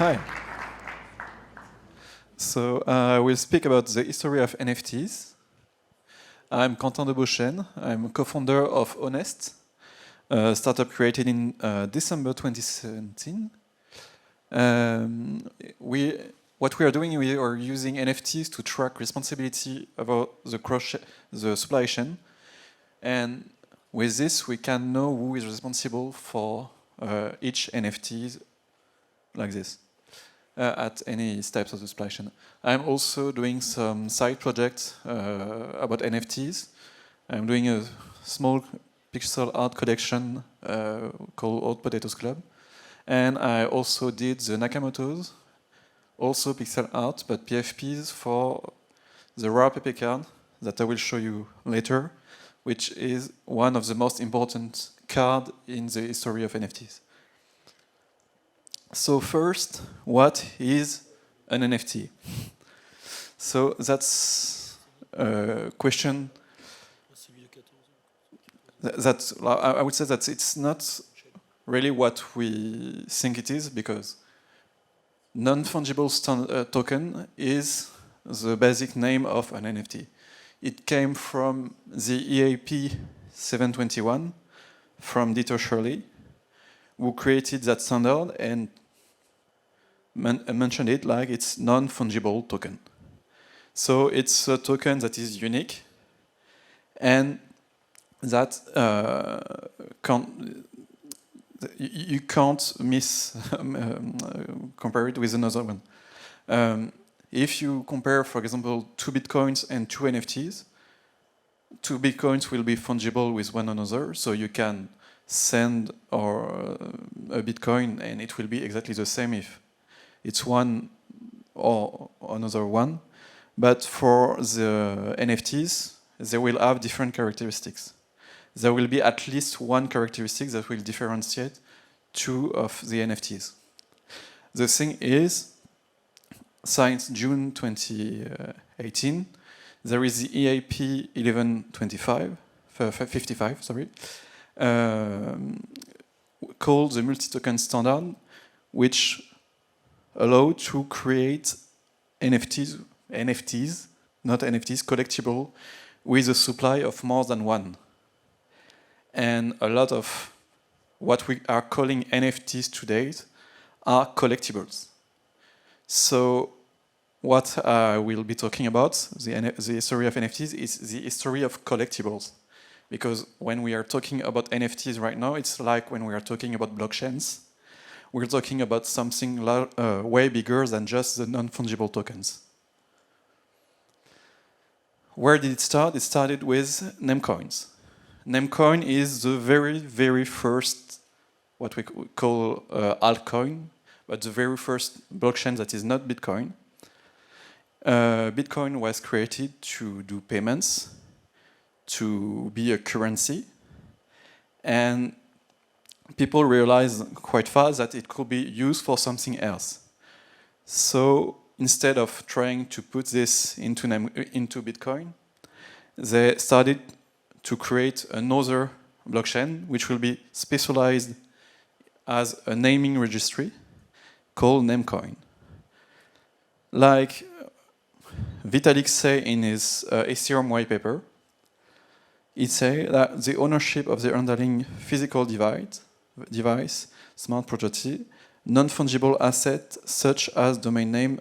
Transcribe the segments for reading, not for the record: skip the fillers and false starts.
Hi. So we'll speak about the history of NFTs. I'm Quentin de Beauchesne. I'm co-founder of Ownest, a startup created in December 2017. What we are doing, we are using NFTs to track responsibility about the supply chain. And with this, we can know who is responsible for each NFT like this. At any steps of the supply chain. I'm also doing some side projects about NFTs. I'm doing a small pixel art collection called Old Potatoes Club. And I also did the Nakamoto's, also pixel art, but PFPs for the rare PP card that I will show you later, which is one of the most important cards in the history of NFTs. So first, what is an NFT? So that's a question that I would say that it's not really what we think it is, because non-fungible token is the basic name of an NFT. It came from the EAP 721 from Dieter Shirley, who created that standard and mentioned it like it's non-fungible token. So it's a token that is unique and that you can't compare it with another one. If you compare, for example, 2 Bitcoins and 2 NFTs, 2 Bitcoins will be fungible with one another, so you can send a Bitcoin and it will be exactly the same if it's one or another one. But for the NFTs, they will have different characteristics. There will be at least one characteristic that will differentiate 2 of the NFTs. The thing is, since June 2018, there is the EAP 1155, sorry, called the multi-token standard, which allow to create NFTs, not NFTs, collectible, with a supply of more than one. And a lot of what we are calling NFTs today are collectibles. So what I will be talking about, the history of NFTs, is the history of collectibles. Because when we are talking about NFTs right now, it's like when we are talking about blockchains. We're talking about something way bigger than just the non-fungible tokens. Where did it start? It started with Namecoins. Namecoin is the very, very first, what we call altcoin, but the very first blockchain that is not Bitcoin. Bitcoin was created to do payments, to be a currency, and people realized quite fast that it could be used for something else. So instead of trying to put this into Bitcoin, they started to create another blockchain which will be specialized as a naming registry called Namecoin. Like Vitalik said in his Ethereum white paper, he said that the ownership of the underlying physical device, smart property, non-fungible asset such as domain name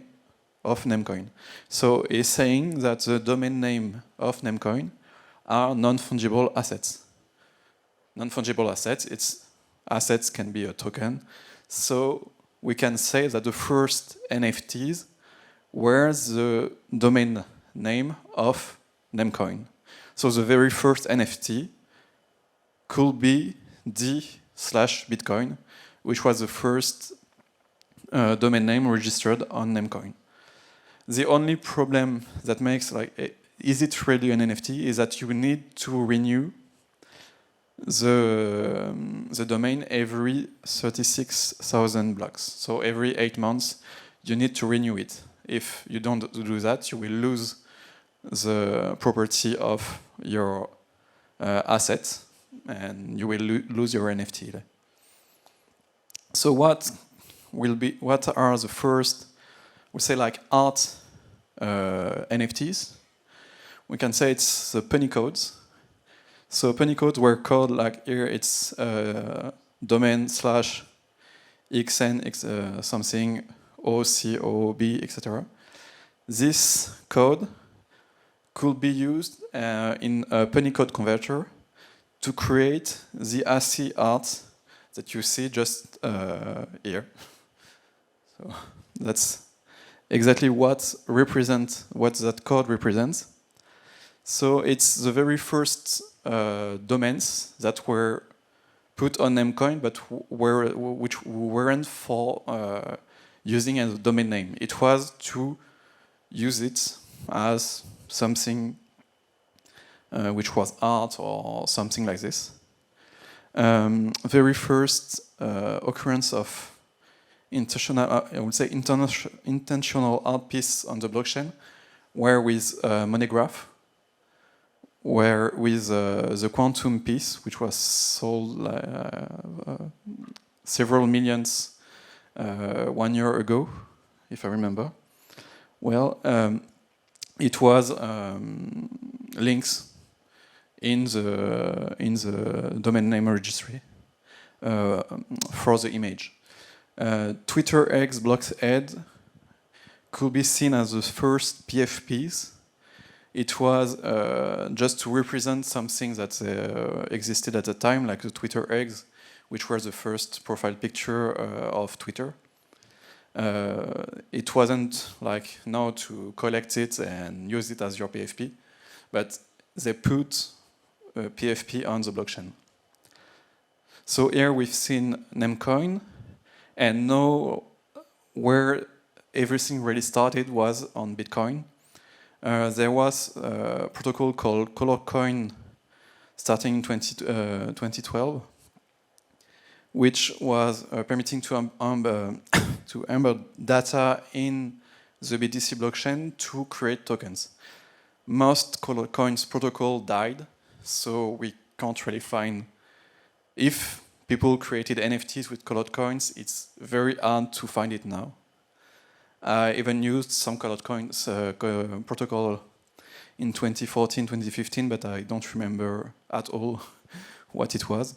of Namecoin. So he's saying that the domain name of Namecoin are non-fungible assets. Non-fungible assets can be a token. So we can say that the first NFTs were the domain name of Namecoin. So the very first NFT could be D/Bitcoin, which was the first domain name registered on Namecoin. The only problem that makes is it really an NFT is that you need to renew the domain every 36,000 blocks. So every 8 months you need to renew it. If you don't do that, you will lose the property of your asset and you will lose your NFT. So what what are the first, we say like art NFTs. We can say it's the penny codes. So penny codes were called like here it's domain /xn something OCOB etc. This code could be used in a penny code converter to create the ASCII art that you see just here. So that's exactly what that code represents. So it's the very first domains that were put on Namecoin, but which weren't for using as a domain name. It was to use it as something which was art or something like this. Very first occurrence of intentional art piece on the blockchain were with Moneygraph, where with the quantum piece, which was sold several millions 1 year ago, if I remember. Well, it was links in the domain name registry for the image. Twitter X Blockhead could be seen as the first PFPs. It was just to represent something that existed at the time, like the Twitter eggs, which were the first profile picture of Twitter. It wasn't like now to collect it and use it as your PFP, but they put PFP on the blockchain. So here we've seen Namecoin, and now where everything really started was on Bitcoin. There was a protocol called ColorCoin starting in 2012, which was permitting to embed data in the BTC blockchain to create tokens. Most ColorCoin's protocol died, so we can't really find. If people created NFTs with ColorCoins, it's very hard to find it now. I even used some ColorCoins protocol in 2014, 2015, but I don't remember at all what it was.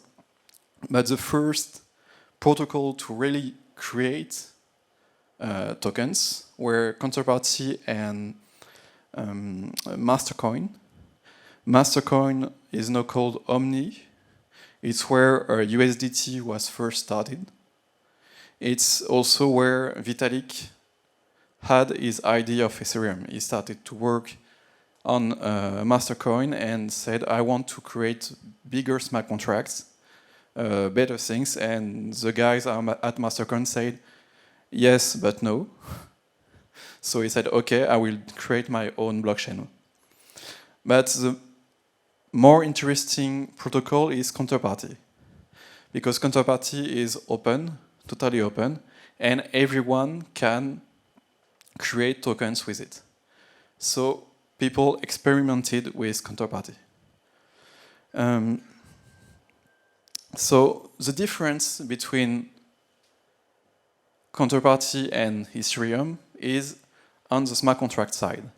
But the first protocol to really create tokens were Counterparty and Mastercoin. Mastercoin is now called Omni. It's where USDT was first started. It's also where Vitalik had his idea of Ethereum. He started to work on Mastercoin and said, I want to create bigger smart contracts, better things. And the guys at Mastercoin said, yes, but no. So he said, okay, I will create my own blockchain. But the more interesting protocol is Counterparty, because Counterparty is open, totally open, and everyone can create tokens with it. So people experimented with Counterparty. So the difference between Counterparty and Ethereum is on the smart contract side.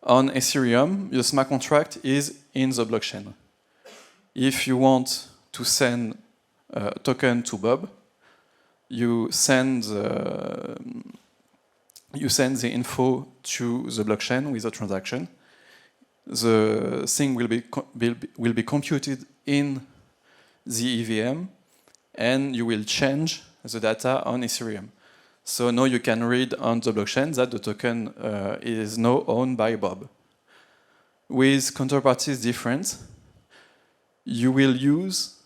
On Ethereum, the smart contract is in the blockchain. If you want to send a token to Bob, you send the info to the blockchain with a transaction. The thing will be computed in the EVM, and you will change the data on Ethereum. So now you can read on the blockchain that the token is now owned by Bob. With Counterparty is different. You will use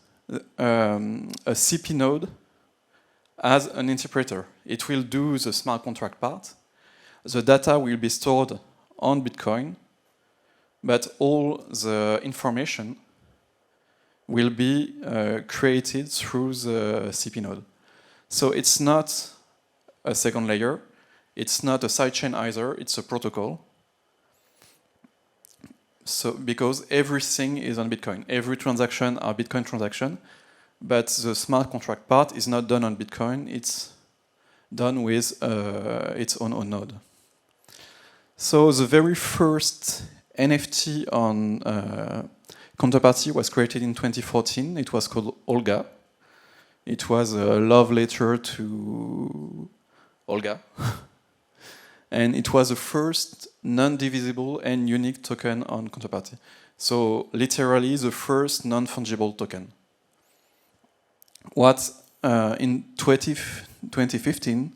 a CP node as an interpreter. It will do the smart contract part. The data will be stored on Bitcoin, but all the information will be created through the CP node. So it's not a second layer, it's not a sidechain either, it's a protocol. So because everything is on Bitcoin, every transaction are Bitcoin transaction, but the smart contract part is not done on Bitcoin, it's done with its own node. So the very first NFT on Counterparty was created in 2014. It was called Olga. It was a love letter to Olga. And it was the first non-divisible and unique token on Counterparty. So literally the first non-fungible token. What in 2015,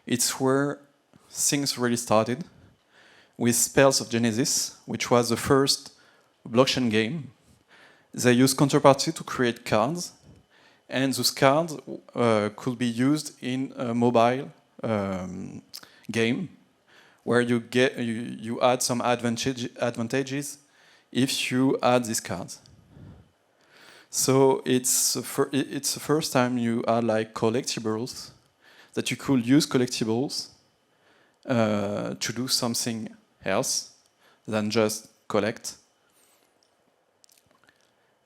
it's where things really started with Spells of Genesis, which was the first blockchain game. They used Counterparty to create cards, and those cards could be used in a mobile game where you add some advantages if you add these cards. So it's the first time you add like collectibles, that you could use collectibles to do something else than just collect.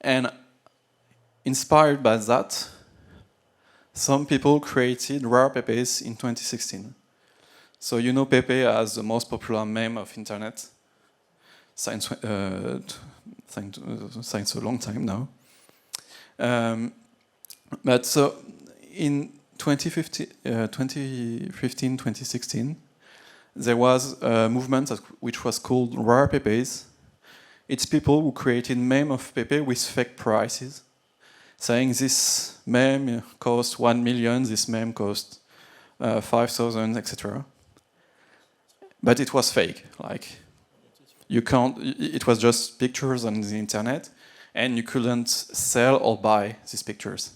And inspired by that, some people created rare Pepes in 2016. So you know Pepe as the most popular meme of internet since a long time now. But so in 2015-2016, there was a movement which was called Rare Pepes. It's people who created meme of Pepe with fake prices, saying this meme cost 1 million, this meme cost 5,000, etc. But it was fake. Like you can't. It was just pictures on the internet, and you couldn't sell or buy these pictures.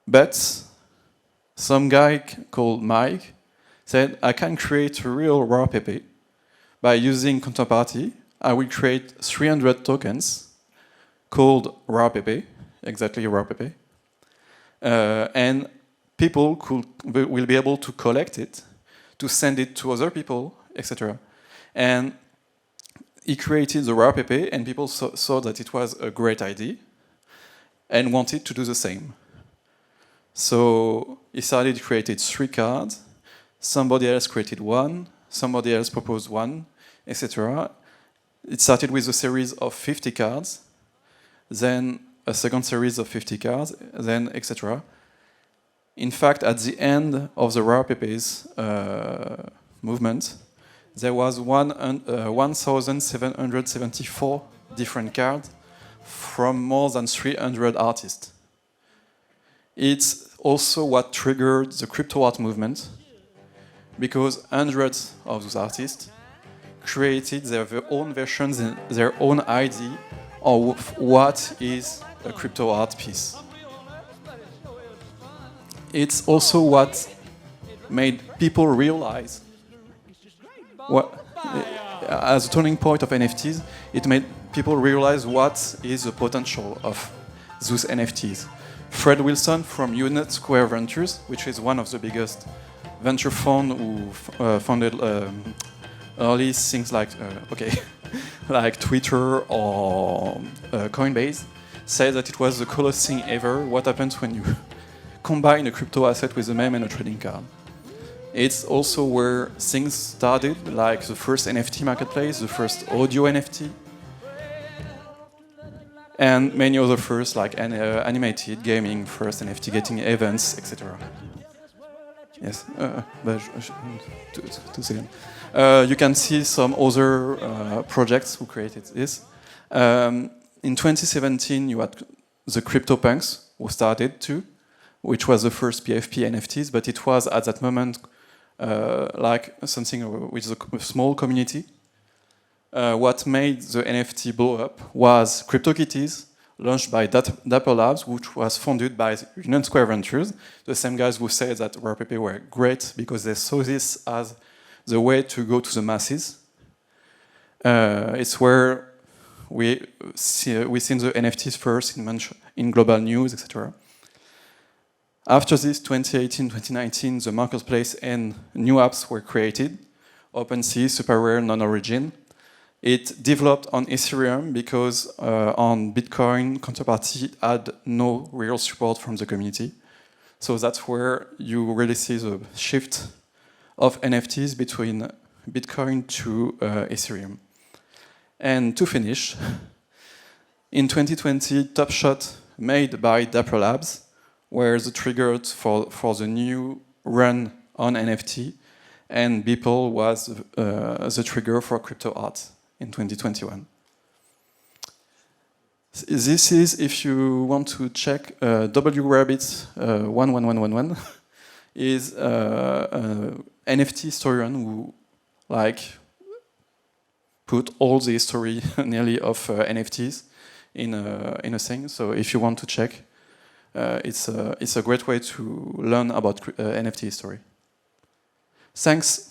But some guy called Mike said, I can create a real rare Pepe by using Counterparty. I will create 300 tokens called rare Pepe, exactly rare Pepe, and people will be able to collect it, to send it to other people, etc. And he created the rare Pepe, and people saw that it was a great idea and wanted to do the same. So he started created 3 cards. Somebody else created 1. Somebody else proposed 1, etc. It started with a series of 50 cards, then a second series of 50 cards, then etc. In fact, at the end of the rare Pepes movement, there was 1,774 different cards from more than 300 artists. It's also what triggered the crypto art movement, because hundreds of those artists created their own versions and their own idea of what is a crypto art piece. It's also what made people realize as a turning point of NFTs, it made people realize what is the potential of those NFTs. Fred Wilson from Ownest Square Ventures, which is one of the biggest venture fund who funded early things like like Twitter or Coinbase, said that it was the coolest thing ever. What happens when you combine a crypto asset with a meme and a trading card? It's also where things started, like the first NFT marketplace, the first audio NFT, and many other first, like animated gaming, first NFT getting events, etc. Yes, but 2 seconds. You can see some other projects who created this. In 2017, you had the CryptoPunks who started too, which was the first PFP NFTs, but it was at that moment like something with a small community. What made the NFT blow up was CryptoKitties, launched by Dapper Labs, which was funded by Union Square Ventures, the same guys who said that rare Pepe were great because they saw this as the way to go to the masses. It's where we seen the NFTs first in global news, etc. After this, 2018, 2019, the marketplace and new apps were created. OpenSea, SuperRare, Non-Origin. It developed on Ethereum because on Bitcoin, Counterparty had no real support from the community. So that's where you really see the shift of NFTs between Bitcoin to Ethereum. And to finish, in 2020, Top Shot made by Dapper Labs were the trigger for the new run on NFT, and Beeple was the trigger for crypto art in 2021. This is, if you want to check, WRabbit 11111 is an NFT historian who put all the history nearly of NFTs in a thing. So if you want to check, it's a great way to learn about NFT history. Thanks.